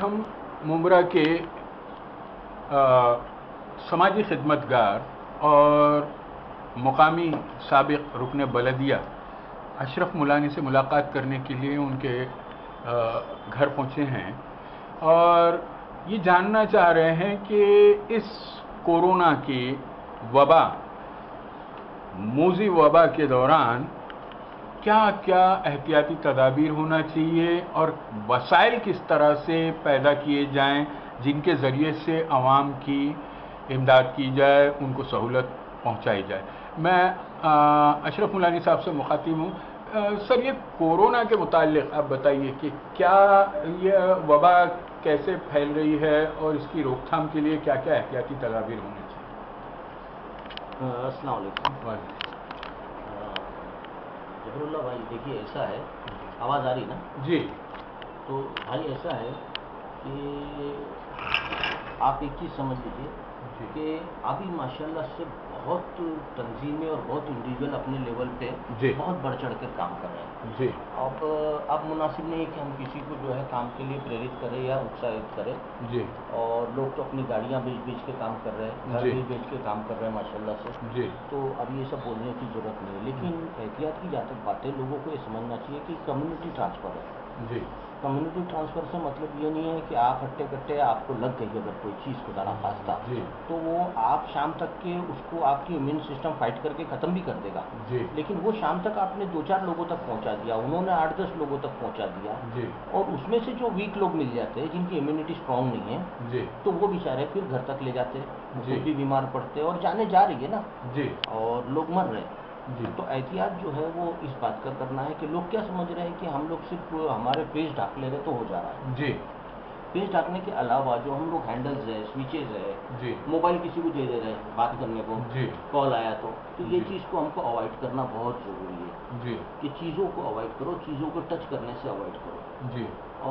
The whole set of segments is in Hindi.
हम मुंब्रा के समाजी खिदमतगार और मुकामी साबिक रुकन बलदिया अशरफ मुलानी से मुलाकात करने के लिए उनके घर पहुंचे हैं और ये जानना चाह रहे हैं कि इस कोरोना की वबा, मूजी वबा के दौरान क्या क्या एहतियाती तदाबीर होना चाहिए और वसाइल किस तरह से पैदा किए जाएं जिनके ज़रिए से आवाम की इमदाद की जाए, उनको सहूलत पहुंचाई जाए। मैं अशरफ मुलानी साहब से मुखातिब हूँ। सर, ये कोरोना के मुताल्लिक़ आप बताइए कि क्या ये वबा कैसे फैल रही है और इसकी रोकथाम के लिए क्या क्या एहतियाती तदाबीर होनी चाहिए। अस्सलाम वालेकुम। जबरुल्लाह भाई, देखिए ऐसा है, आवाज़ आ रही ना जी? तो भाई ऐसा है कि आप एक चीज़ समझ लीजिए कि अभी माशाल्लाह से बहुत तंजीमें और बहुत इंडिविजुअल अपने लेवल पे बहुत बढ़ चढ़ कर काम कर रहे हैं जी। अब मुनासिब नहीं है कि हम किसी को जो है काम के लिए प्रेरित करें या उत्साहित करें जी। और लोग तो अपनी गाड़ियां बेच के काम कर रहे हैं, घर बेच के काम कर रहे हैं माशाल्लाह से जी। तो अब ये सब बोलने की ज़रूरत नहीं है, लेकिन एहतियात की जहाँ तक बातें लोगों को ये समझना चाहिए कि कम्युनिटी ट्रांसफ़र है जी। कम्युनिटी ट्रांसफ़र से मतलब ये नहीं है कि आप हट्टे कट्टे आपको लग गई अगर कोई चीज़ खुदा ना खास्ता तो वो आप शाम तक के उसको आपकी इम्यून सिस्टम फाइट करके ख़त्म भी कर देगा लेकिन वो शाम तक आपने 2-4 लोगों तक पहुंचा दिया, उन्होंने 8-10 लोगों तक पहुंचा दिया और उसमें से जो वीक लोग मिल जाते हैं जिनकी इम्यूनिटी स्ट्रांग नहीं है तो वो बेचारे फिर घर तक ले जाते, वो भी बीमार पड़ते और जाने जा रही है ना और लोग मर रहे हैं। तो एहतियात जो है वो इस बात का करना है कि लोग क्या समझ रहे हैं कि हम लोग सिर्फ हमारे फेस ढक ले रहे तो हो जा रहा है फेस ढकने के अलावा जो हम लोग हैंडल्स है, स्विचेज है, मोबाइल किसी को दे रहे हैं बात करने को, कॉल आया तो ये चीज़ को हमको अवॉइड करना बहुत ज़रूरी है कि चीज़ों को अवॉइड करो, चीज़ों को टच करने से अवॉइड करो।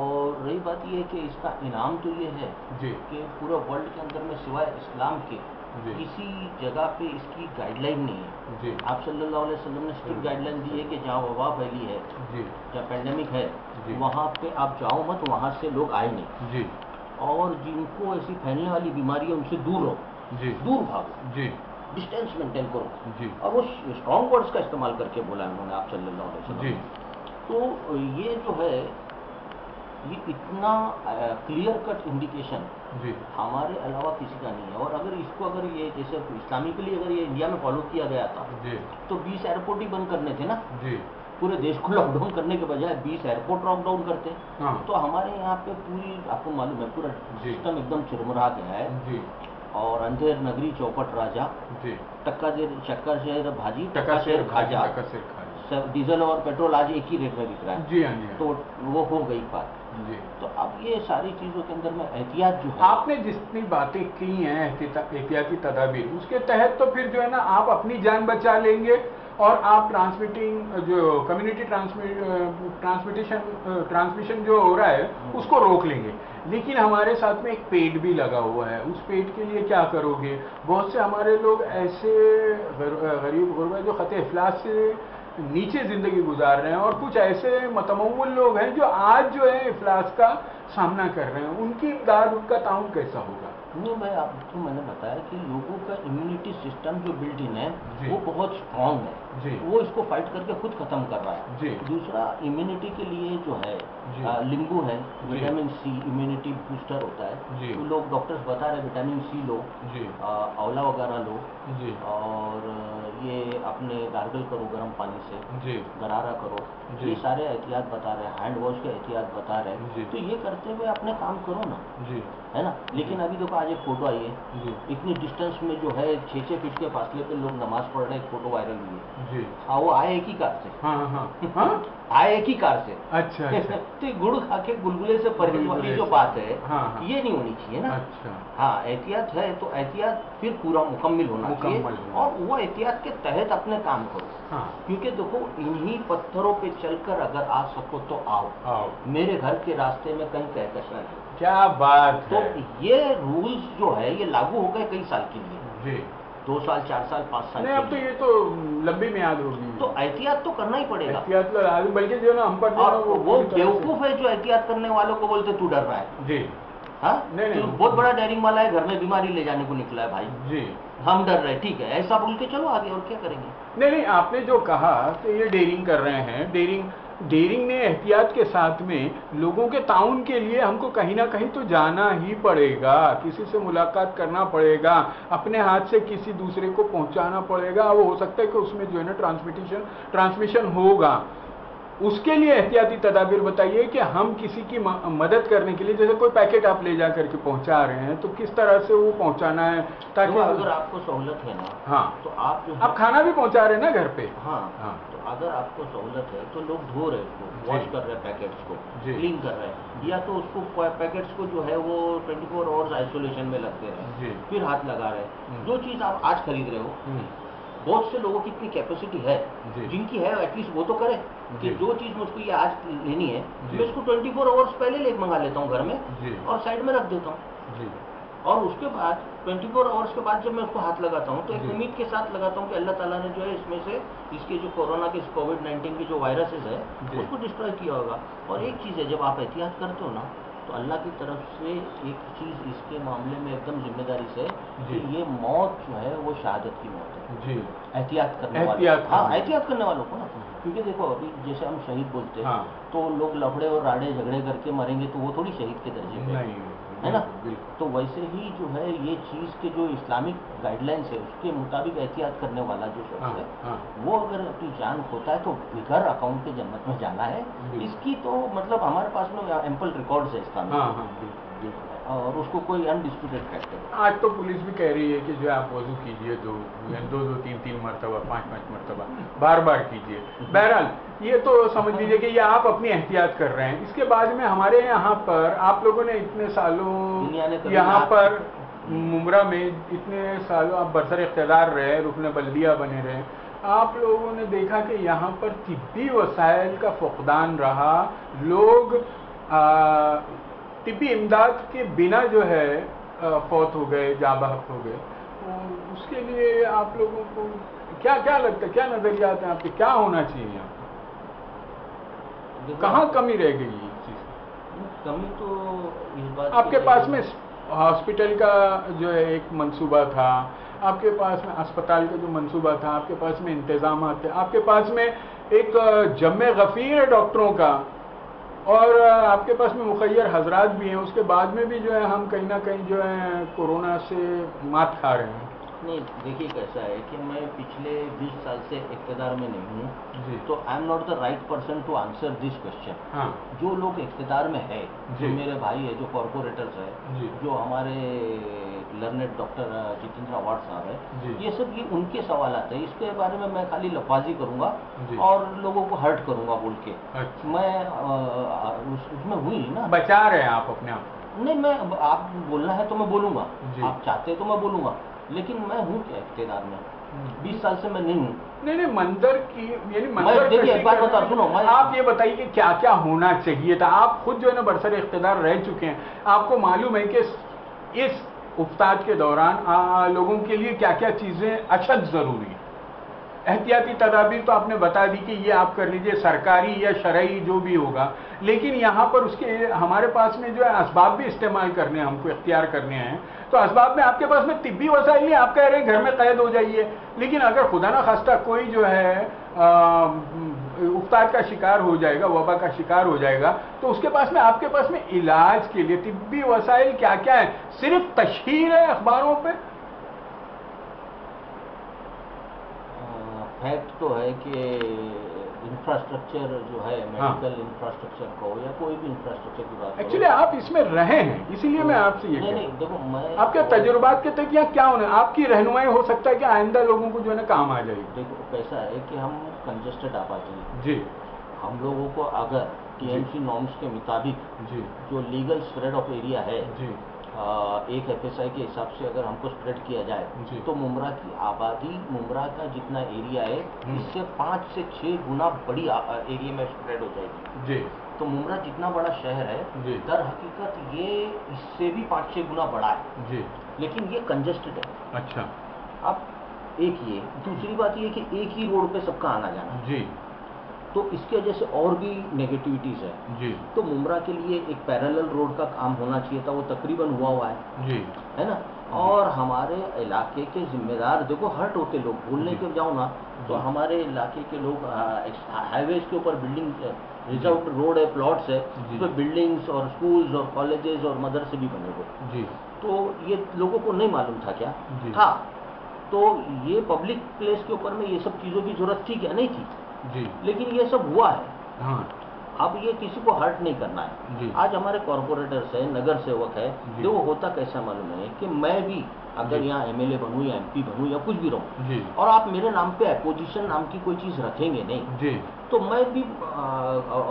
और रही बात ये कि इसका इनाम तो ये है कि पूरे वर्ल्ड के अंदर में सिवाय इस्लाम के किसी जगह पे इसकी गाइडलाइन नहीं है। आप सल्लल्लाहु अलैहि वसल्लम ने स्ट्रिक्ट गाइडलाइन दी है कि जहाँ वबा फैली है, जहाँ पेंडेमिक है, वहाँ पे आप जाओ मत, वहाँ से लोग आए नहीं और जिनको ऐसी फैलने वाली बीमारी है उनसे दूर रहो, दूर भागो, डिस्टेंस मेंटेन करो। और वो स्ट्रॉन्ग वर्ड्स का इस्तेमाल करके बोला है उन्होंने आप सल्लल्लाहु अलैहि वसल्लम। तो ये जो है ये इतना क्लियर कट इंडिकेशन हमारे अलावा किसी का नहीं है। और अगर ये जैसे इस्लामिकली अगर ये इंडिया में फॉलो किया गया था तो 20 एयरपोर्ट ही बंद करने थे ना, पूरे देश को लॉकडाउन करने के बजाय 20 एयरपोर्ट लॉकडाउन करते तो हमारे यहाँ पे पूरी, आपको मालूम है, पूरा सिस्टम एकदम चुरमुरा गया है और अंधेर नगरी चौपट राजा, चक्कर शेर भाजी, टक्का शेर खाजा, डीजल और पेट्रोल आज एक ही रेट में बिक रहा है तो वो हो गई बात। तो अब ये सारी चीज़ों के अंदर में एहतियात जो है, आपने जितनी बातें की हैं एहतियाती तदाबीर, उसके तहत तो फिर जो है ना आप अपनी जान बचा लेंगे और आप जो कम्युनिटी ट्रांसमिशन जो हो रहा है उसको रोक लेंगे। लेकिन हमारे साथ में एक पेड भी लगा हुआ है, उस पेड के लिए क्या करोगे? बहुत से हमारे लोग ऐसे गरीब गुरबा जो खत इफलास से नीचे जिंदगी गुजार रहे हैं और कुछ ऐसे मतमौल लोग हैं जो आज जो है इफलास का सामना कर रहे हैं, उनकी इमदाद, उनका ताउन कैसा होगा? नहीं, मैं आपको मैंने बताया कि लोगों का इम्यूनिटी सिस्टम जो बिल्ट इन है वो बहुत स्ट्रांग है, वो इसको फाइट करके खुद खत्म कर रहा है। दूसरा, इम्यूनिटी के लिए जो है नींबू है, विटामिन सी इम्यूनिटी बूस्टर होता है, तो लोग डॉक्टर्स बता रहे विटामिन सी लो, आंवला वगैरह लो और ये अपने गार्गल करो गर्म पानी से, गरारा करो, ये सारे एहतियात बता रहे हैं, हैंड वॉश के एहतियात बता रहे हैं। तो ये करते हुए अपने काम करो ना, है ना। लेकिन अभी देखो, आज एक फोटो आई है, इतनी डिस्टेंस में जो है 6-6 फीट के फासले पे लोग नमाज पढ़ रहे हैं, एक फोटो वायरल हुई है। हाँ, वो आए एक ही कार से, आए एक ही कार से। अच्छा। तो गुड़ खा के गुलगुले से परहेज वाली जो बात है, ये नहीं होनी चाहिए ना। हाँ, एहतियात है तो एहतियात फिर पूरा मुकम्मल होना चाहिए और वो एहतियात के तहत अपने काम करो। क्योंकि देखो, इन्हीं पत्थरों पे चलकर अगर आ सको तो आओ। मेरे घर के रास्ते में कहीं कहकशां नहीं। क्या बात है। तो ये रूल्स जो है ये लागू हो गए कई साल के लिए, 2 साल, 4 साल, 5 साल। नहीं, अब तो ये तो लंबी मियाद होगी। तो एहतियात तो करना ही पड़ेगा। एहतियात बल्कि जो ना हम पर वो बेवकूफ है जो एहतियात करने वालों को बोलते तू डर रहा है। हाँ तो बहुत बड़ा डेयरिंग वाला है, घर में बीमारी ले जाने को निकला है भाई जी, हम डर रहे, ठीक है ऐसा बोल के चलो आगे, और क्या करेंगे। नहीं, आपने जो कहा कि ये डेयरिंग कर रहे हैं, डेयरिंग में एहतियात के साथ में लोगों के ताउन के लिए हमको कहीं ना कहीं तो जाना ही पड़ेगा, किसी से मुलाकात करना पड़ेगा, अपने हाथ से किसी दूसरे को पहुंचाना पड़ेगा। वो हो सकता है कि उसमें जो है ना ट्रांसमिशन होगा। उसके लिए एहतियाती तदाबीर बताइए कि हम किसी की मदद करने के लिए, जैसे कोई पैकेट आप ले जा करके पहुंचा रहे हैं, तो किस तरह से वो पहुंचाना है ताकि तो अगर आपको सहूलत है ना, हाँ तो आप खाना भी पहुंचा रहे हैं ना घर पे, हाँ तो अगर आपको सहूलत है तो लोग धो रहे हैं उसको, वॉश कर रहे हैं पैकेट्स को, क्लीन कर रहे हैं, या तो उसको पैकेट्स को जो है वो 24 आवर्स आइसोलेशन में रखते हैं, फिर हाथ लगा रहे हैं। जो चीज़ आप आज खरीद रहे हो, बहुत से लोगों की इतनी कैपेसिटी है, जिनकी है एटलीस्ट वो तो करे कि जो चीज़ मुझको ये आज लेनी है, मैं इसको 24 आवर्स पहले ले मंगा लेता हूँ घर में और साइड में रख देता हूँ, और उसके बाद 24 आवर्स के बाद जब मैं उसको हाथ लगाता हूँ तो एक उम्मीद के साथ लगाता हूँ कि अल्लाह ताला ने जो है इसमें से इसके जो कोरोना के कोविड-19 के जो वायरसेस है उसको डिस्ट्रॉय किया होगा। और एक चीज़ है, जब आप एहतियात करते हो ना, तो अल्लाह की तरफ से एक चीज़ इसके मामले में एकदम जिम्मेदारी से कि ये मौत जो है वो शहादत की मौत है जी, एहतियात करने वाले, हाँ एहतियात करने वालों को ना, क्योंकि देखो अभी जैसे हम शहीद बोलते हैं तो लोग लफड़े और राड़े झगड़े करके मरेंगे तो वो थोड़ी शहीद के दर्जे पे है ना। तो वैसे ही जो है ये चीज़ के जो इस्लामिक गाइडलाइंस है उसके मुताबिक एहतियात करने वाला जो शख्स है वो अगर अपनी जान खोता है तो बिगर अकाउंट के जन्नत में जाना है। इसकी तो मतलब हमारे पास में एम्पल रिकॉर्ड्स है इसका, और उसको कोई अनडिस्प्यूटेड फैक्ट है। आज तो पुलिस भी कह रही है कि जो आप वजू कीजिए दो 3 मरतबा 5 मरतबा बार कीजिए। बहरहाल ये तो समझ लीजिए कि ये आप अपनी एहतियात कर रहे हैं। इसके बाद में हमारे यहाँ पर आप लोगों ने इतने सालों यहाँ पर मुमरा में इतने सालों आप बरसर इख्तियार रहे, रुकन बल्दिया बने रहे, आप लोगों ने देखा कि यहाँ पर तिब्बी वसाइल का फुकदान रहा, लोग तिब्बी इमदाद के बिना जो है फौत हो गए, जाबहक हो गए। तो उसके लिए आप लोगों को क्या क्या लगता है, क्या नजरियात हैं आपके, क्या होना चाहिए यहाँ, कहाँ कमी रह गई इस चीज़? कमी तो इस बात आपके पास में हॉस्पिटल का जो है एक मंसूबा था, आपके पास में अस्पताल का जो मंसूबा था, आपके पास में इंतजाम थे, आपके पास में एक जम्मे गफ़ीर है डॉक्टरों का, और आपके पास में मुखय्यर हजरात भी हैं। उसके बाद में भी जो है हम कहीं ना कहीं जो है कोरोना से मात खा रहे हैं। नहीं देखिए कैसा है कि मैं पिछले 20 साल से इक़्तिदार में नहीं हूँ, तो I am not the right person to answer this question. हाँ। जो लोग इक़्तिदार में है, जो मेरे भाई है, जो कॉरपोरेटर्स है, जो हमारे लर्नेड डॉक्टर जितेंद्र अवार्ड साहब है, ये सब ये उनके सवाल आते हैं। इसके बारे में मैं खाली लफाजी करूँगा और लोगों को हर्ट करूँगा बोल के। अच्छा। मैं उसमें हुई ना, बचा रहे हैं आप अपने आप? नहीं, मैं आप बोलना है तो मैं बोलूँगा, आप चाहते तो मैं बोलूँगा, लेकिन मैं हूँ क्या इक़्तिदार में? 20 साल से मैं नहीं हूँ। नहीं मंदिर की यानी मंदिर, देखिए एक बात बता सुनो, आप ये बताइए कि क्या क्या होना चाहिए था। आप खुद जो है ना बरसर इक़्तिदार रह चुके हैं, आपको मालूम है कि इस उफ्ताद के दौरान लोगों के लिए क्या क्या चीज़ें अशद ज़रूरी है। एहतियाती तदाबीर तो आपने बता दी कि ये आप कर लीजिए, सरकारी या शरई जो भी होगा, लेकिन यहाँ पर उसके हमारे पास में जो है असबाब भी इस्तेमाल करने हैं, हमको इख्तियार करने हैं। तो असबाब में आपके पास में तिब्बी वसाइल नहीं, आप कह रहे हैं घर में कैद हो जाइए, लेकिन अगर खुदा ना खास्ता कोई जो है उफ्ताद का शिकार हो जाएगा, वबा का शिकार हो जाएगा, तो उसके पास में आपके पास में इलाज के लिए तिब्बी वसाइल क्या क्या है? सिर्फ तशहीर है अखबारों पे? फैक्ट तो है कि इंफ्रास्ट्रक्चर जो है, मेडिकल इंफ्रास्ट्रक्चर को या कोई भी इंफ्रास्ट्रक्चर की बात, एक्चुअली आप इसमें रहे हैं, इसीलिए मैं आपसे ये नहीं देखो, मैं आपके तजुर्बात के तक क्या होना, आपकी रहनुमाई हो सकता है कि आइंदा लोगों को जो है ना काम आ जाएगी। देखो कैसा है कि हम कंजेस्टेड आबादी है जी, हम लोगों को अगर TMC नॉर्म्स के मुताबिक जी जो लीगल स्प्रेड ऑफ एरिया है जी, एक FSI के हिसाब से अगर हमको स्प्रेड किया जाए तो मुमरा की आबादी, मुमरा का जितना एरिया है, इससे 5 से 6 गुना बड़ी एरिया में स्प्रेड हो जाएगी जी। तो मुमरा जितना बड़ा शहर है, दर हकीकत ये इससे भी 5-6 गुना बड़ा है जी, लेकिन ये कंजेस्टेड है। अच्छा। अब एक ये, दूसरी बात ये कि एक ही रोड पे सबका आना जाना जी, तो इसकी वजह से और भी नेगेटिविटीज है जी। तो मुमरा के लिए एक पैरेलल रोड का काम होना चाहिए था, वो तकरीबन हुआ है जी, है ना। और हमारे इलाके के जिम्मेदार देखो हर्ट होते लोग बोलने के जाओ ना, तो हमारे इलाके के लोग हाईवेज के ऊपर बिल्डिंग रिजर्व रोड है, प्लॉट्स है, उस पर बिल्डिंग्स और स्कूल्स और कॉलेजेस और मदरसे भी बने हुए जी। तो ये लोगों को नहीं मालूम था क्या था, तो ये पब्लिक प्लेस के ऊपर में ये सब चीज़ों की जरूरत थी क्या, नहीं थी जी। लेकिन ये सब हुआ है। हाँ। अब ये किसी को हर्ट नहीं करना है जी। आज हमारे कॉर्पोरेटर्स है, नगर सेवक है, जो होता कैसा मालूम है कि मैं भी अगर यहाँ एमएलए बनूं या एमपी बनूं या कुछ भी रहूं और आप मेरे नाम पे अपोजिशन नाम की कोई चीज रखेंगे नहीं जी, तो मैं भी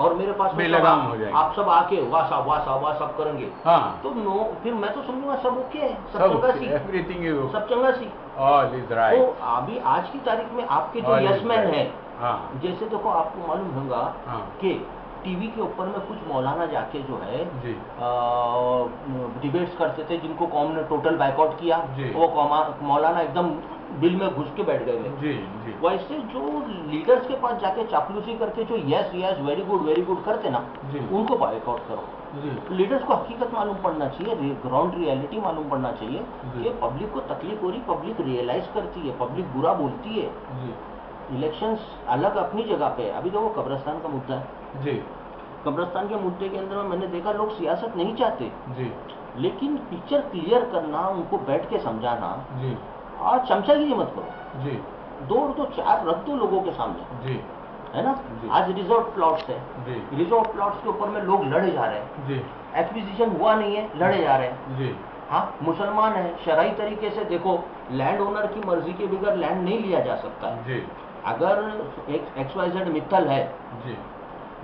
और मेरे पास बेलगाम हो जाएंगे, आप सब आके वाह सब करेंगे। हाँ। तो नो, फिर मैं तो समझूंगा सब ओके है, सब चंगासी, एवरीथिंग इज ओके, सब चंगासी, ऑल इज राइट। तो अभी आज की तारीख में आपके जो यसमैन है, जैसे देखो आपको मालूम होगा कि टीवी के ऊपर में कुछ मौलाना जाके जो है डिबेट्स करते थे, जिनको कौम ने टोटल बाइकआउट किया, वो मौलाना एकदम बिल में घुस के बैठ गए जी, जी। वैसे जो लीडर्स के पास जाके चापलूसी करके जो यस यस वेरी गुड करते ना, उनको बाइकआउट करो। लीडर्स को हकीकत मालूम पड़ना चाहिए, ग्राउंड रियलिटी मालूम पड़ना चाहिए कि पब्लिक को तकलीफ हो रही, पब्लिक रियलाइज करती है, पब्लिक बुरा बोलती है। इलेक्शंस अलग अपनी जगह पे, अभी तो वो कब्रिस्तान का मुद्दा है जी। कब्रिस्तान के मुद्दे के अंदर में मैंने देखा लोग सियासत नहीं चाहते जी, लेकिन पिक्चर क्लियर करना, उनको बैठ के समझाना जी, और चमचागिरी मत करो जी, 2 और 2 4 रख दो लोगों के सामने जी, है ना जी। आज रिजर्व प्लॉट्स है जी, रिजर्व प्लॉट्स के ऊपर में लोग लड़े जा रहे हैं जी, एक्विजिशन हुआ नहीं है, लड़े जा रहे हैं जी। हाँ, मुसलमान है, शरई तरीके से देखो, लैंड ओनर की मर्जी के बगैर लैंड नहीं लिया जा सकता जी। अगर एक XYZ मित्तल है जी,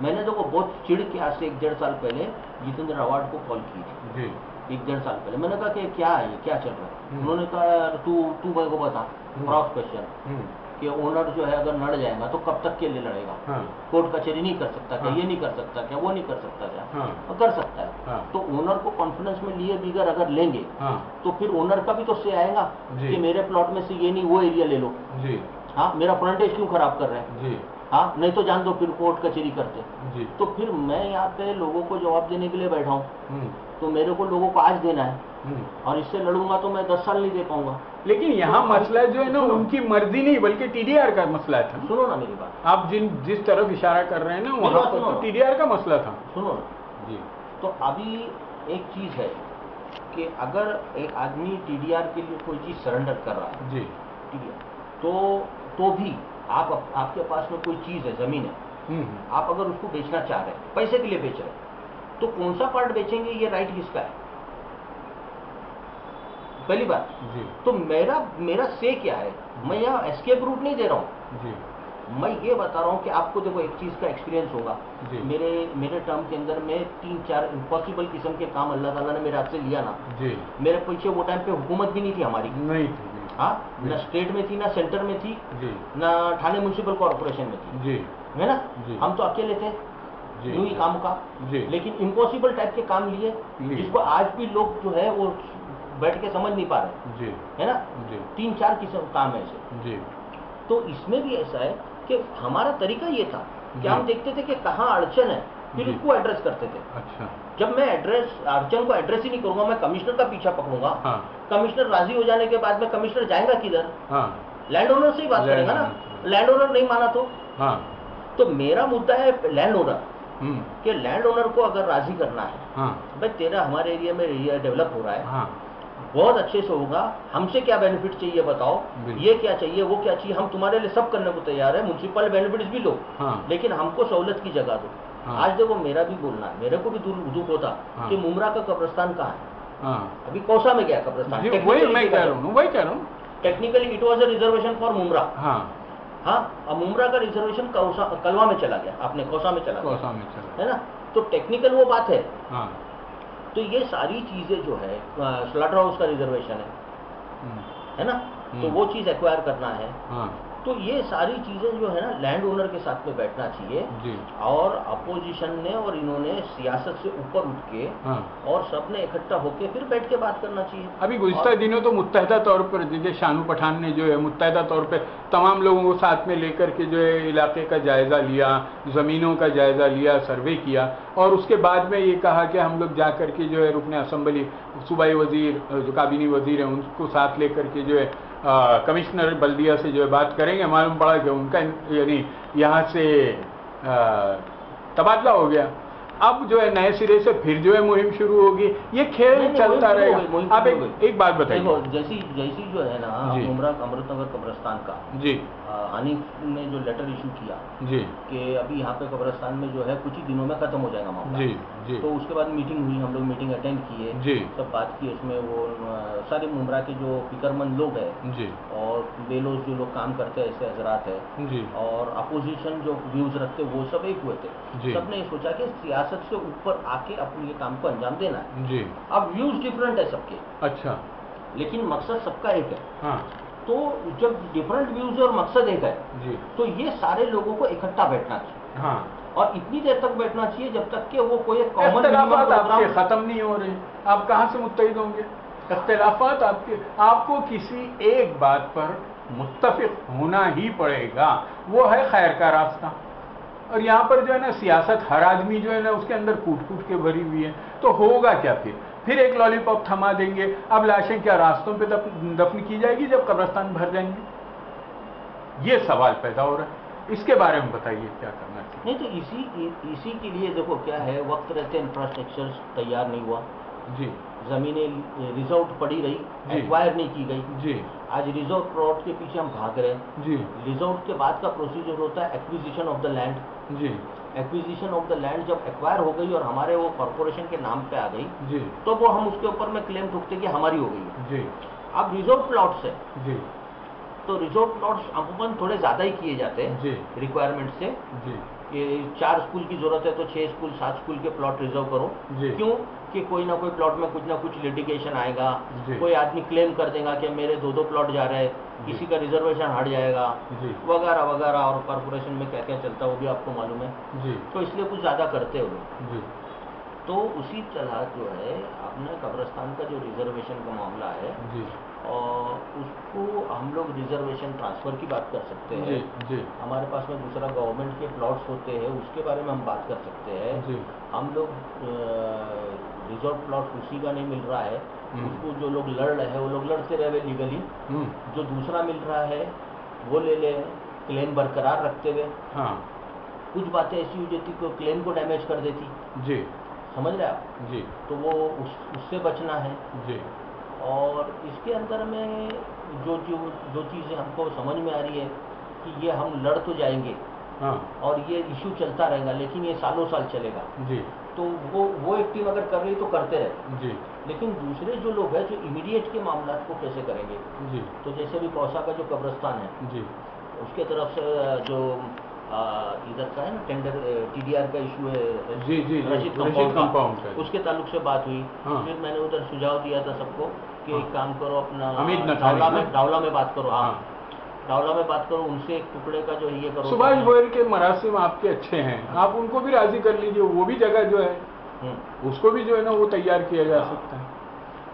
मैंने तो वो बहुत चिढ़ के आज से 1-1.5 साल पहले जितेंद्र अवार्ड को कॉल की थी जी, 1-1.5 साल पहले। मैंने कहा कि क्या है ये, क्या चल रहा है? उन्होंने कहा यार तू मेरे को बता, क्रॉस क्वेश्चन, कि ओनर जो है अगर लड़ जाएगा तो कब तक के लिए लड़ेगा? हाँ। कोर्ट कचहरी नहीं कर सकता क्या? ये नहीं कर सकता क्या? वो नहीं कर सकता क्या? हाँ। कर सकता है। हाँ। तो ओनर को कॉन्फिडेंस में लिए बिगर अगर लेंगे तो फिर ओनर का भी तो से आएगा कि मेरे प्लॉट में से ये नहीं वो एरिया ले लो जी। हाँ, मेरा फ्रंटेज क्यों खराब कर रहे हैं जी? हाँ, नहीं तो जान दो फिर कोर्ट कचहरी करते जी। तो फिर मैं यहाँ पे लोगों को जवाब देने के लिए बैठा हूँ, तो मेरे को लोगों को आज देना है, और इससे लड़ूंगा तो मैं 10 साल नहीं दे पाऊंगा। लेकिन यहाँ तो मसला जो है ना, उनकी मर्जी नहीं बल्कि TDR का मसला था। सुनो ना मेरी बात, आप जिस तरफ इशारा कर रहे हैं ना, वहाँ पर तो TDR का मसला था। सुनो ना जी। तो अभी एक चीज है कि अगर एक आदमी TDR के लिए कोई चीज सरेंडर कर रहा है जी, ठीक है, तो भी आपके पास में कोई चीज है, जमीन है, आप अगर उसको बेचना चाह रहे हैं, पैसे के लिए बेच रहे हैं, तो कौन सा पार्ट बेचेंगे, ये राइट किसका है? पहली बात जी। तो मेरा से क्या है, मैं यहाँ एस्केप रूट नहीं दे रहा हूँ जी, मैं ये बता रहा हूँ कि आपको देखो एक चीज का एक्सपीरियंस होगा, मेरे टर्म के अंदर में 3-4 इम्पॉसिबल किस्म के काम अल्लाह ताला ने मेरे हाथ से लिया ना जी। मेरे पीछे वो टाइम पे हुकूमत भी नहीं थी हमारी, नहीं थी, हाँ, ना स्टेट में थी, ना सेंटर में थी जी, ना ठाणे म्यूनिसिपल कॉर्पोरेशन में थी जी, है ना जी। हम तो अकेले थे यूं ही काम का जी, लेकिन इम्पॉसिबल टाइप के काम लिए जिसको आज भी लोग जो है वो बैठ के समझ नहीं पा रहे जी, है ना जी। 3-4 किस्म काम है ऐसे जी। तो इसमें भी ऐसा है कि हमारा तरीका ये था कि हम देखते थे कि कहाँ अड़चन है, फिर उसको एड्रेस करते थे। अच्छा। जब मैं अड़चन को एड्रेस ही नहीं करूंगा, मैं कमिश्नर का पीछा पकड़ूंगा, हाँ। कमिश्नर राजी हो जाने के बाद में कमिश्नर जाएगा किधर? हाँ। लैंड ओनर से ही बात करेगा ना, लैंड ओनर नहीं माना तो हाँ। तो मेरा मुद्दा है लैंड ओनर, कि लैंड ओनर को अगर राजी करना है, हाँ। भाई तेरा हमारे एरिया में एरिया डेवलप हो रहा है, हाँ। बहुत अच्छे से होगा, हमसे क्या बेनिफिट चाहिए बताओ, ये क्या चाहिए, वो क्या चाहिए, हम तुम्हारे लिए सब करने को तैयार है, म्यूनसिपल बेनिफिट्स भी लो, हाँ। लेकिन हमको सहूलत की जगह दो। हाँ। आज देखो मेरा भी बोलना है, मेरे को भी दुख होता हाँ। कि मुमरा का कब्रिस्तान कहाँ है, हाँ। अभी कौसा में गया कब्रिस्तान, वही मैं कह रहा हूँ, technically it was a reservation for Mumbra, हाँ। हाँ, अब मुमरा का रिजर्वेशन कलवा में चला गया, आपने कौसा में चला गया, है ना, तो टेक्निकल वो बात है हाँ। तो ये सारी चीजें जो है, स्लॉटर हाउस का रिजर्वेशन है ना, तो वो चीज एक्वायर करना है हाँ। तो ये सारी चीजें जो है ना लैंड ओनर के साथ में बैठना चाहिए जी। और अपोजिशन ने और इन्होंने सियासत से ऊपर उठ के और सबने इकट्ठा होके फिर बैठ के बात करना चाहिए। अभी गुज़िश्ता दिनों तो मुत्तहिदा तौर पर जैसे शानू पठान ने जो है मुत्तहिदा तौर पे तमाम लोगों को साथ में लेकर के जो है इलाके का जायज़ा लिया, ज़मीनों का जायज़ा लिया, सर्वे किया और उसके बाद में ये कहा कि हम लोग जा कर के जो है रुकने असम्बली सूबाई वज़ीर जो काबीनी वज़ीर हैं उनको साथ लेकर के जो है कमिश्नर बल्दिया से जो है बात करेंगे। मालूम पड़ा कि उनका यानी यहाँ से तबादला हो गया। अब जो है नए सिरे से फिर जो है मुहिम शुरू होगी, ये खेल चलता रहेगा। आप एक बात बताइए, जैसी जो है ना उमरा अमृतनगर कब्रिस्तान का जी हानिफ ने जो लेटर इशू किया जी कि अभी यहाँ पे कब्रिस्तान में जो है कुछ ही दिनों में खत्म हो जाएगा मामला जी जी, तो उसके बाद मीटिंग हुई, हम लोग मीटिंग अटेंड किए जी, सब बात की। उसमें वो सारे मुमरा के जो फिक्रमंद लोग हैं जी और बेलोस जो लोग काम करते हैं ऐसे हजरात है जी और अपोजिशन जो व्यूज रखते वो सब एक हुए थे। सबने ये सोचा कि सियासत से ऊपर आके अपने ये काम को अंजाम देना है जी। अब व्यूज डिफरेंट है सबके, अच्छा, लेकिन मकसद सबका एक है। हाँ, तो जब डिफरेंट व्यूज और मकसद एक है जी तो ये सारे लोगों को इकट्ठा बैठना चाहिए। हाँ, और इतनी देर तक बैठना चाहिए जब तक कि वो कोई कॉमन इख्तिलाफात आपके खत्म नहीं हो रहे, आप कहाँ से मुत्तहिद होंगे? इख्तिलाफात आपको किसी एक बात पर मुत्तफिक होना ही पड़ेगा, वो है खैर का रास्ता। और यहाँ पर जो है ना सियासत हर आदमी जो है ना उसके अंदर कूट कूट के भरी हुई है, तो होगा क्या? फिर एक लॉलीपॉप थमा देंगे। अब लाशें क्या रास्तों पे दफन की जाएगी जब कब्रिस्तान भर जाएंगे? ये सवाल पैदा हो रहा है, इसके बारे में बताइए क्या करना चाहिए। नहीं तो इसी के लिए देखो क्या है, वक्त रहते इंफ्रास्ट्रक्चर तैयार नहीं हुआ जी, जमीनें रिजर्व पड़ी रही, एक्वायर नहीं की गई जी। आज रिजर्व प्लॉट के पीछे हम भाग रहे हैं जी। रिजर्व के बाद का प्रोसीजर होता है एक्विजिशन ऑफ द लैंड जी। एक्विजिशन ऑफ द लैंड जब एक्वायर हो गई और हमारे वो कॉर्पोरेशन के नाम पे आ गई जी, तो वो हम उसके ऊपर में क्लेम ठुकते कि हमारी हो गई है। जी। अब रिजर्व प्लॉट्स है जी, तो रिजर्व प्लॉट्स अमूमन थोड़े ज्यादा ही किए जाते हैं जी, रिक्वायरमेंट से जी। कि 4 स्कूल की जरूरत है तो 6 स्कूल 7 स्कूल के प्लॉट रिजर्व करो। जी। क्यों कि कोई ना कोई प्लॉट में कुछ ना कुछ लिटिगेशन आएगा, जी। कोई आदमी क्लेम कर देगा कि मेरे 2-2 प्लॉट जा रहे हैं, किसी का रिजर्वेशन हट जाएगा वगैरह वगैरह, और कॉर्पोरेशन में क्या क्या चलता है वो भी आपको मालूम है जी। तो इसलिए कुछ ज़्यादा करते हो लोग जी। तो उसी तरह जो है अपने कब्रिस्तान का जो रिजर्वेशन का मामला है जी, और उसको हम लोग रिजर्वेशन ट्रांसफ़र की बात कर सकते हैं। जी। हमारे पास में दूसरा गवर्नमेंट के प्लॉट्स होते हैं उसके बारे में हम बात कर सकते हैं जी। हम लोग रिजर्व प्लॉट उसी का नहीं मिल रहा है, उसको जो लोग लड़ रहे हैं वो लोग लड़ते रहे लीगली, जो दूसरा मिल रहा है वो ले ले क्लेम बरकरार रखते हुए। हाँ। कुछ बातें ऐसी हो जाती कि क्लेम को डैमेज कर देती, जी, समझ रहे आप जी। तो वो उससे बचना है जी। और इसके अंदर में जो चीज़ें हमको समझ में आ रही है कि ये हम लड़ तो जाएंगे हाँ। और ये इशू चलता रहेगा लेकिन ये सालों साल चलेगा जी। तो वो एक टीम अगर कर रही तो करते रहे जी। लेकिन दूसरे जो लोग हैं जो इमीडिएट के मामला को कैसे करेंगे। जी। तो जैसे भी कौसा का जो कब्रिस्तान है जी, उसके तरफ से जो इधर का है ना टेंडर TDR का इशू है जी, जी, रशीद कंपाउंड का, उसके ताल्लुक से बात हुई। हाँ। फिर मैंने उधर सुझाव दिया था सबको कि हाँ। एक काम करो अपना डावला में बात करो। हाँ, डावला में बात करो, उनसे एक टुकड़े का जो ये करो। सुभाष गोयल के मरासिम आपके अच्छे हैं, आप उनको भी राजी कर लीजिए, वो भी जगह जो है उसको भी जो है ना वो तैयार किया जा सकता है।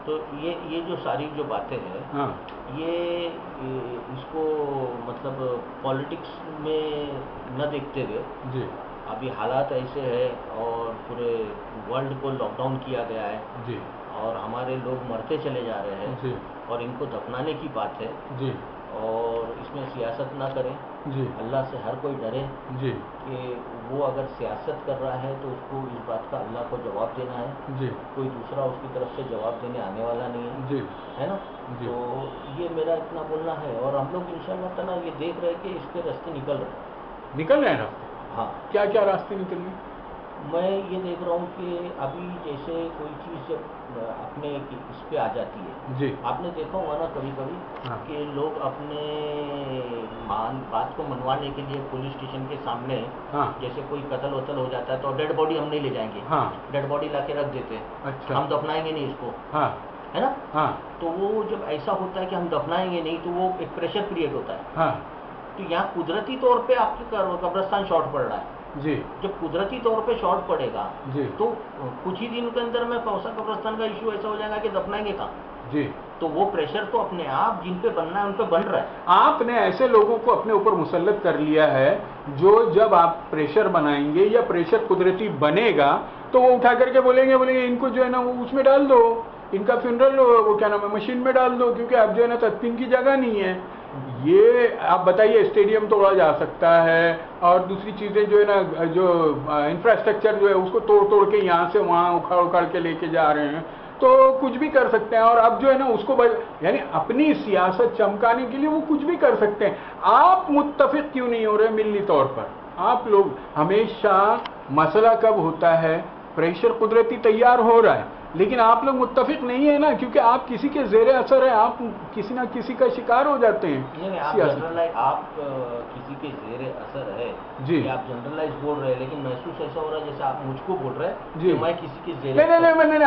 तो ये जो सारी जो बातें हैं हाँ। ये इसको मतलब पॉलिटिक्स में न देखते हुए जी, अभी हालात ऐसे हैं और पूरे वर्ल्ड को लॉकडाउन किया गया है जी, और हमारे लोग मरते चले जा रहे हैं जी, और इनको दफनाने की बात है जी, और इसमें सियासत ना करें। जी, अल्लाह से हर कोई डरे जी, कि वो अगर सियासत कर रहा है तो उसको इस बात का अल्लाह को जवाब देना है, जी, कोई दूसरा उसकी तरफ से जवाब देने आने वाला नहीं है, जी, है ना। जी। तो ये मेरा इतना बोलना है और हम लोग इंशाअल्लाह ताला ये देख रहे हैं कि इसके रास्ते निकल रहे हैं रास्ते। हाँ, क्या क्या रास्ते निकल रहे? मैं ये देख रहा हूँ कि अभी जैसे कोई चीज़ जब अपने इस पे आ जाती है जी। आपने देखा होगा ना कभी कभी हाँ। कि लोग अपने बात को मनवाने के लिए पुलिस स्टेशन के सामने हाँ। जैसे कोई कत्ल वतल हो जाता है तो डेड बॉडी हम नहीं ले जाएंगे। हाँ। डेड बॉडी ला के रख देते हैं। अच्छा। हम दफनाएंगे नहीं इसको। हाँ। है ना। हाँ। तो वो जब ऐसा होता है कि हम दफनाएंगे नहीं तो वो एक प्रेशर क्रिएट होता है। हाँ। तो यहाँ कुदरती तौर पे आपके कब्रिस्तान शॉर्ट पड़ रहा है जी। जब कुदरती तौर पे शॉर्ट पड़ेगा जी। तो कुछ ही दिन के अंदर में कौसा कब्रिस्तान का इश्यू ऐसा हो जाएगा कि दफनाएंगे कहाँ जी। तो वो प्रेशर तो अपने आप जिन पे बनना है उन पे बन रहा है। आपने ऐसे लोगों को अपने ऊपर मुसल्लत कर लिया है जो जब आप प्रेशर बनाएंगे या प्रेशर कुदरती बनेगा तो वो उठा करके बोलेंगे इनको जो है ना वो उसमें डाल दो, इनका फ्यूनरल वो क्या नाम है मशीन में डाल दो, क्योंकि अब जो है ना तदफीन की जगह नहीं है। ये आप बताइए, स्टेडियम तोड़ा जा सकता है और दूसरी चीजें जो है ना जो इंफ्रास्ट्रक्चर जो है उसको तोड़ तोड़ के यहाँ से वहाँ उखाड़ उखाड़ के लेके जा रहे हैं, तो कुछ भी कर सकते हैं। और अब जो है ना उसको यानी अपनी सियासत चमकाने के लिए वो कुछ भी कर सकते हैं। आप मुत्तफिक क्यों नहीं हो रहे मिल्ली तौर पर? आप लोग हमेशा मसला कब होता है, प्रेशर कुदरती तैयार हो रहा है लेकिन आप लोग मुत्तफिक नहीं है ना, क्योंकि आप किसी के जेरे असर है, आप किसी ना किसी का शिकार हो जाते हैं। आप किसी के जेरे असर है जी, आप जनरलाइज बोल रहे हैं लेकिन महसूस ऐसा हो रहा है जैसे आप मुझको बोल रहे हैं जी, मैं किसी के जेरे नहीं,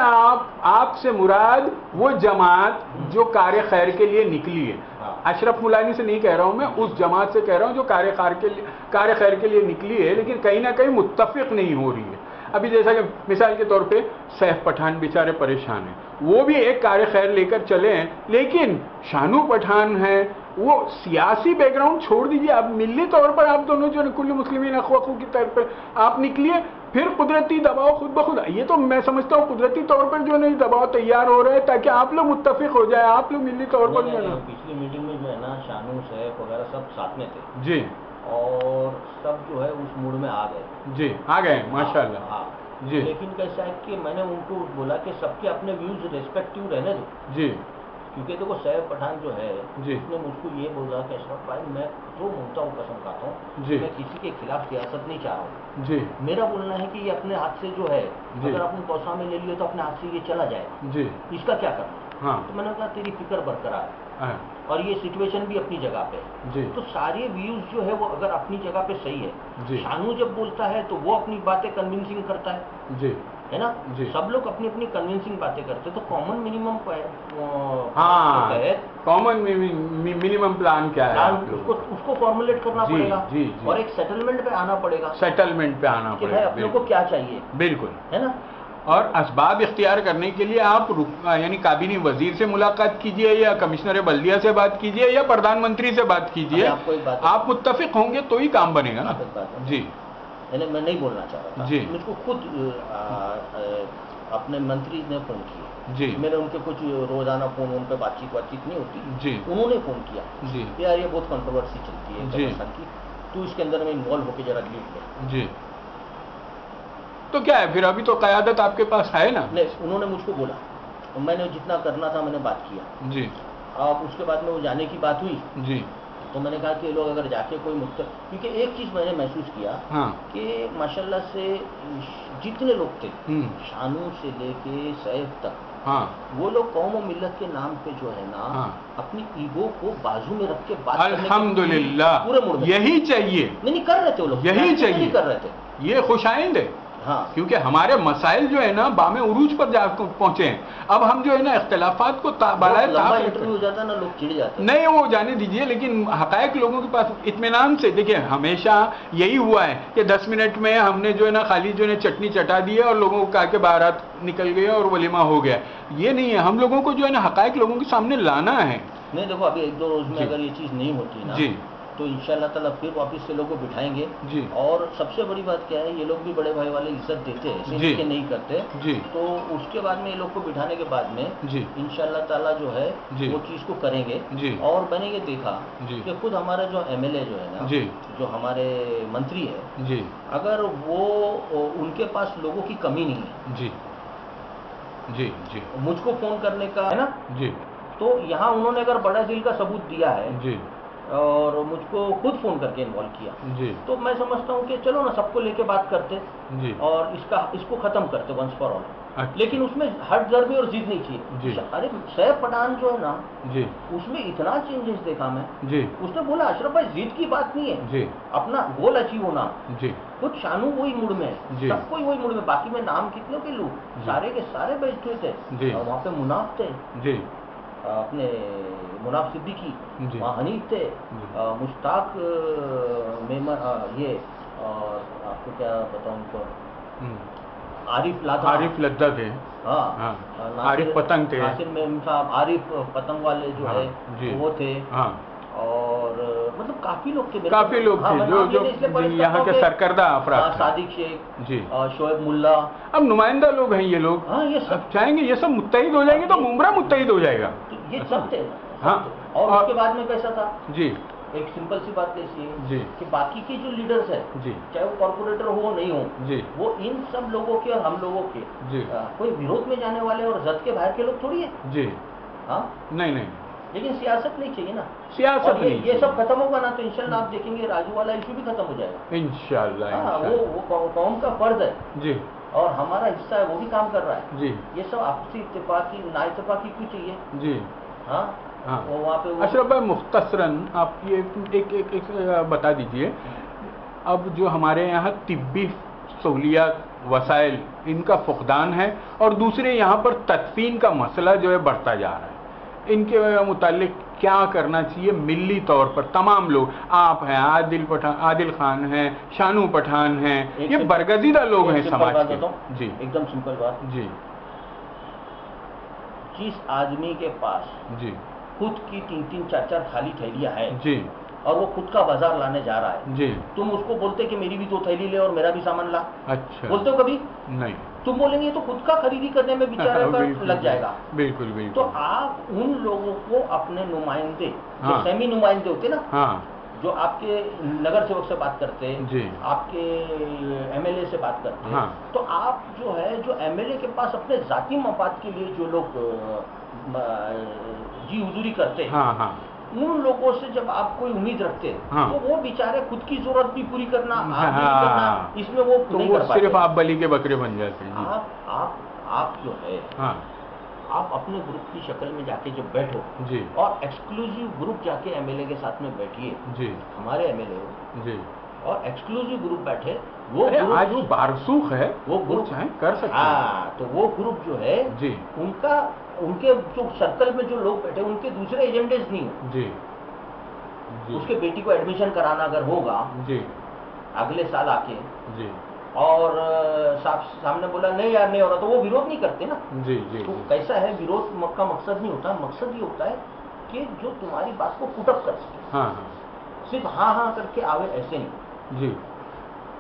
आपसे मुराद वो जमात जो कार्य खैर के लिए निकली है। हाँ। अशरफ मुलानी से नहीं कह रहा हूं मैं, उस जमात से कह रहा हूं जो कार्य खैर के लिए निकली है लेकिन कहीं ना कहीं मुत्तफिक नहीं हो रही है। अभी जैसा कि मिसाल के तौर पे सैफ पठान बेचारे परेशान हैं, वो भी एक कार्य खैर लेकर चले हैं, लेकिन शानू पठान है वो सियासी बैकग्राउंड छोड़ दीजिए, अब मिली तौर पर आप दोनों जो कुल्ली मुस्लिमीन अखवाखू की तरफ पे आप निकलिए, फिर कुदरती दबाव खुद ब खुद, ये तो मैं समझता हूँ कुदरती तौर पर जो नहीं दबाव तैयार हो रहा है ताकि आप लोग मुत्तफिक हो जाए, आप लोग मिली तौर पर जो है। पिछली मीटिंग में जो है ना शानू सैफ वगैरह सब साथ में थे जी, और सब जो है उस मूड में आ गए। जी, आ गए माशाल्लाह। हाँ जी, लेकिन कैसा है कि मैंने उनको बोला कि सबके अपने व्यूज रेस्पेक्टिव रहने दो। जी, क्योंकि देखो सैफ पठान जो है जी, उसने मुझको ये बोला कि अशरफ भाई मैं जो बोलता हूँ कसम खाता हूँ जी, मैं किसी के खिलाफ सियासत नहीं चाह रहा हूँ। जी, मेरा बोलना है कि ये अपने हाथ से जो है अगर अपने तौसा में ले लियो तो अपने हाथ से ये चला जाएगा, जी, इसका क्या करना। हाँ, तो मैंने कहा तेरी फिक्र बरकरार है हाँ, और ये सिचुएशन भी अपनी जगह पे है। जी, तो सारे व्यूज जो है वो अगर अपनी जगह पे सही है, जी, शानू जब बोलता है तो वो अपनी बातें कन्विंसिंग करता जी, है ना, जी, सब लोग अपनी अपनी कन्विंसिंग बातें करते हैं। तो कॉमन मिनिमम हाँ, कॉमन मिनिमम प्लान क्या है उसको फॉर्मुलेट करना पड़ेगा। जी, जी, और एक सेटलमेंट पे आना पड़ेगा, सेटलमेंट पे आना कि भाई अपने को क्या चाहिए, बिल्कुल, है ना। और असबाब इख्तियार करने के लिए आप यानी काबीनी वजीर से मुलाकात कीजिए या कमिश्नर बल्दिया से बात कीजिए या प्रधानमंत्री से बात कीजिए, आप मुत्तफिक होंगे तो ही काम बनेगा ना। जी, मैं नहीं बोलना चाह रहा था, जी, मुझको खुद अपने मंत्री ने फोन किया जी, मैंने उनके कुछ रोजाना फोन उन पे बातचीत नहीं होती जी, उन्होंने फोन किया जी, यार ये बहुत कंट्रोवर्सी चलती है जी की, तू इसके अंदर में इन्वॉल्व होकर जरा लीड ले। जी, तो क्या है फिर, अभी तो क़यादत आपके पास है ना। नहीं, उन्होंने मुझको बोला, मैंने जितना करना था मैंने बात किया जी, अब उसके बाद में वो जाने की बात हुई जी, तो मैंने कहा कि लोग अगर जाके कोई क्योंकि एक चीज मैंने महसूस किया हाँ, कि माशाल्लाह से जितने लोग थे शानू से लेके सैफ तक, हाँ, वो लोग कौम और मिल्लत के नाम पे जो है ना, हाँ, अपनी ईगो को बाजू में रख के बात अल्हम्दुलिल्लाह पूरे मूड में यही चाहिए, नहीं कर रहे थे वो लोग, यही चाहिए, नहीं कर रहे थे, ये खुशाइंद है। हाँ, क्योंकि हमारे मसाइल जो है ना बामे उरूज पर जा पहुंचे हैं। अब हम जो है ना इख्तिलाफात को इंटरव्यू हो जाता है ना, लोग चिढ़ जाते हैं। नहीं, वो जाने दीजिए, लेकिन हकायक लोगों के पास इत्मीनान से देखिए, हमेशा यही हुआ है कि 10 मिनट में हमने जो है ना खाली जो है चटनी चटा दी है और लोगों को कहा कि बारात निकल गई और वलीमा हो गया। ये नहीं है, हम लोगों को जो है ना हकायक लोगों के सामने लाना है। नहीं देखो, अभी 1-2 रोज में अगर ये चीज नहीं होती ना जी, तो इंशाल्लाह ताला फिर वापस से लोगों को बिठाएंगे जी, और सबसे बड़ी बात क्या है, ये लोग भी बड़े भाई वाले इज्जत देते हैं, ऐसे के नहीं करते जी, तो उसके बाद में ये लोग को बिठाने के बाद में जी, इंशाल्लाह ताला जो है जी, वो चीज़ को करेंगे जी, और मैंने ये देखा जी, कि खुद हमारा जो MLA जो है ना, जी, जो हमारे मंत्री है, जी, अगर वो उनके पास लोगों की कमी नहीं है, जी, जी, जी, मुझको फोन करने का है ना, जी, तो यहाँ उन्होंने अगर बड़ा दिल का सबूत दिया है जी, और मुझको खुद फोन करके इन्वॉल्व किया, जी, तो मैं समझता हूँ कि चलो ना सबको लेके बात करते जी, और इसको खत्म करते वंस फॉर ऑल। अच्छा, लेकिन उसमें हट जर्बे और जिद नहीं चाहिए। अरे सैफ पठान जो है ना, जी, उसमें इतना चेंजेस देखा मैं, जी, उसने बोला अशरफ भाई जिद की बात नहीं है, जी, अपना गोल अचीव होना, जी, खुद शानू वही मूड में है, सब कोई वही मूड में, बाकी मैं नाम कितनों के लूँ, सारे के सारे बैठे थे और वहाँ पे मुनाफ थे, जी, अपने मुनाफ सिद्दीकी, वहाँ हनीफ थे, मुश्ताक ये, और आपको क्या बताऊँ उनको, आरिफ लद्दा थे, हाँ, आरिफ पतंग थे, नासिर मेम साहब, आरिफ पतंग वाले जो है वो थे, और मतलब काफी लोग थे, जो यहाँ के सरकर्दा अफराद, सादिक शेख जी, शोएब मुल्ला, अब नुमाइंदा लोग हैं ये लोग। हाँ, ये सब चाहेंगे ये सब मुत्तहिद हो जाएंगे तो मुमरा मुत्तहिद हो जाएगा। तो ये सब थे। हाँ, और उसके बाद में कैसा था जी, एक सिंपल सी बात ऐसी है कि बाकी के जो लीडर्स है, चाहे वो कॉर्पोरेटर हो नहीं हो, वो इन सब लोगों के और हम लोगों के कोई विरोध में जाने वाले और जद के बाहर के लोग थोड़ी है जी। हाँ, नहीं, लेकिन सियासत नहीं चाहिए ना, सियासत नहीं, ये सब खत्म होगा ना तो इंशाल्लाह आप देखेंगे राजू वाला इशू भी खत्म हो जाएगा इंशाल्लाह। हाँ, वो कौम का फर्ज है जी, और हमारा हिस्सा है, वो भी काम कर रहा है जी। ये सब आपसी इत्तेफाकी ना इत्तेफाकी क्यों चाहिए जी। हाँ, वहाँ पे अशरफ भाई मुख्तसरन आप ये एक बता दीजिए, अब जो हमारे यहाँ तिब्बी सहूलियात वसाइल इनका फुकदान है और दूसरे यहाँ पर तदफीन का मसला जो है बढ़ता जा रहा है, इनके मुतालिक क्या करना चाहिए मिली तौर पर? तमाम लोग, आप हैं, आदिल खान हैं, शानू पठान हैं, ये बरगजीदा लोग हैं समाज के जी। एकदम सिंपल बात जी, जिस आदमी के पास जी खुद की 3-3, 4-4 खाली थैलियां हैं जी, और वो खुद का बाजार लाने जा रहा है जी, तुम उसको बोलते कि मेरी भी 2 थैली ले और मेरा भी सामान ला? अच्छा, बोलते हो कभी? नहीं। तुम बोलेंगे तो खुद का खरीदी करने में बेचारे का लग जाएगा। बिल्कुल। तो आप उन लोगों को अपने नुमाइंदे, जो सेमी नुमाइंदे होते ना, जो आपके नगर सेवक से बात करते हैं, आपके एमएलए से बात करते हैं, तो आप जो है, जो एमएलए के पास अपने जाती मफाद के लिए जो लोग जी हुजूरी करते हैं, उन लोगों से जब आप कोई उम्मीद रखते हैं तो वो बेचारे खुद की जरूरत भी पूरी करना, इसमें वो तो नहीं कर पाते, सिर्फ आप बलि के बकरे बन जाते हैं। आप जो है आप अपने ग्रुप की शक्ल में जाके जब बैठो जी, और एक्सक्लूसिव ग्रुप जाके एमएलए के साथ में बैठिए जी, हमारे एमएलए जी, और एक्सक्लूसिव ग्रुप बैठे, वो आज वो बारसूख है, वो ग्रुप चाहे कर सकते हैं। हाँ, तो वो ग्रुप जो है जी, उनके जो सर्कल में जो लोग बैठे उनके दूसरे एजेंडेस नहीं हो जी, उसके बेटी को एडमिशन कराना अगर होगा जी अगले साल आके जी, और सामने बोला नहीं यार नहीं हो रहा, तो वो विरोध नहीं करते ना जी। तो कैसा है, विरोध का मकसद नहीं होता, मकसद ये होता है कि जो तुम्हारी बात को पुटअप कर सके। हाँ, सिर्फ हाँ करके आवे, ऐसे नहीं जी।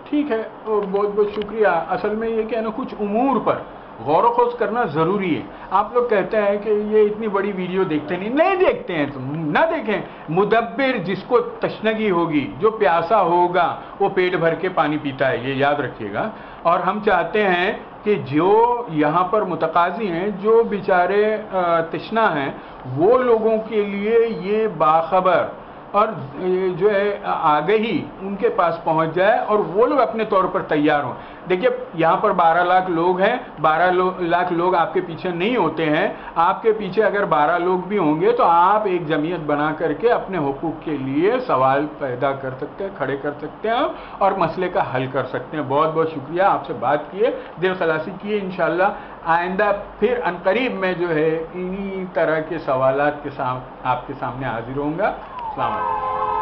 ठीक है, बहुत बहुत शुक्रिया। असल में ये क्या है ना, कुछ उमूर पर गौर खोज करना ज़रूरी है। आप लोग कहते हैं कि ये इतनी बड़ी वीडियो देखते नहीं देखते हैं, तो ना देखें। मुदब्बिर जिसको तशनगी होगी, जो प्यासा होगा, वो पेट भर के पानी पीता है, ये याद रखिएगा। और हम चाहते हैं कि जो यहाँ पर मुतकाज़ी हैं, जो बेचारे तशना हैं, वो लोगों के लिए ये बाखबर और जो है आगही उनके पास पहुंच जाए और वो लोग अपने तौर पर तैयार हों। देखिए, यहाँ पर 12 लाख लोग हैं, 12 लाख लोग आपके पीछे नहीं होते हैं। आपके पीछे अगर 12 लोग भी होंगे तो आप एक जमीयत बना करके अपने हुकूक के लिए सवाल पैदा कर सकते हैं, खड़े कर सकते हैं और मसले का हल कर सकते हैं। बहुत बहुत शुक्रिया, आपसे बात किए, दिल खलासी किए। इंशाल्लाह आइंदा फिर अनकरीब में जो है इन्हीं तरह के सवालात के साथ आपके सामने हाजिर होऊंगा। अस्सलाम वालेकुम।